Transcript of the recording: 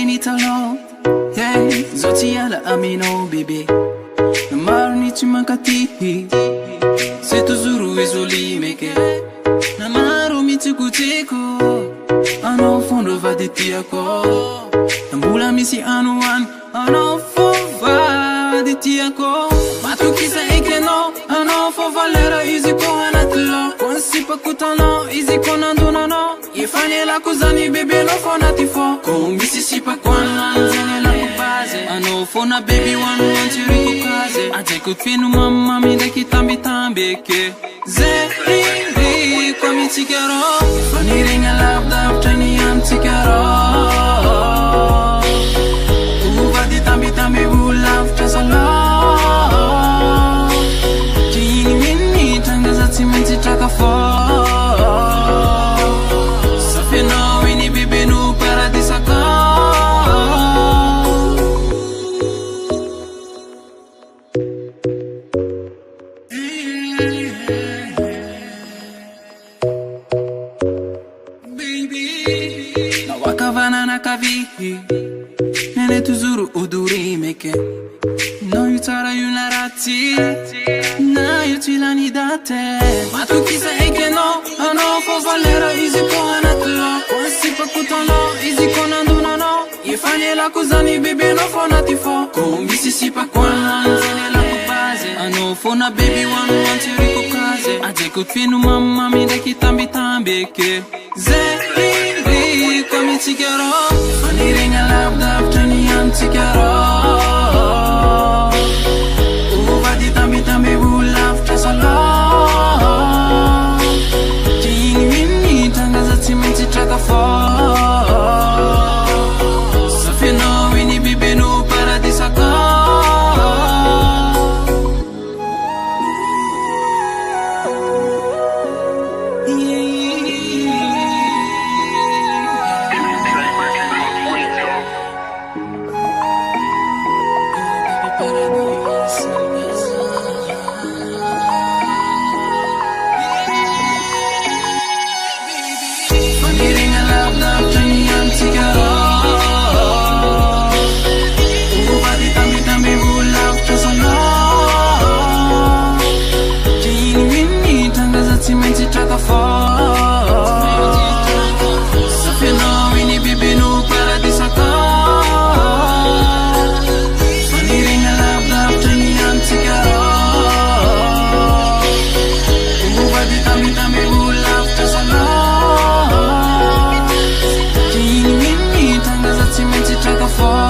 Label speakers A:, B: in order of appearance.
A: nitalo zotiala amino bébé namaro ni tsy mankatihy se tozoro izoli meke namaro mitsikotsiko anao fondro vady tiako mbola misy anoany anao fo vady tiako matokisa eky anao anao fo valera izy ko anaty lo konsipakotana izy ko nandonanao ifanelako zany bébé no fo naty fo ko misy sipakoananzanelako baze anao fona baby wanoantsiriko kaze ajaiko feno mamami ndraiky tambitambyke zeri ko mitsikaro fanirigna lavidavitra ny amtsikaro uvady tambitamby volavitra sala tiigny tangaza tsy maintsy traka fo safianao iny bebe no paradisaka Wakavana kavihi nene tuzuru uduri meke no yutara yunarati na yutilani date matukisa ekeno ano fo valera iziko anatlo konsipakutano iziko nandunano ifanela kuzani bebe no fo natifo kombisi sipakwanzanela kubaze ano fo na baby wanoantsiriko kaze ajeko finu mama mindaki tambitambyke zeri kami tsikaro fanirigna lavidavitra ny amtsikaro uvady tambitamby volavitra sala tiigny tangaza tsy maintsy traka fo safianao iny bebe no paradisaka Safianao iny bebe no paradisaka fanirigna lavidavitra ny amtsikaro uvady tambitamby volavitra sala tiigny tangaza tsy maintsy traka fo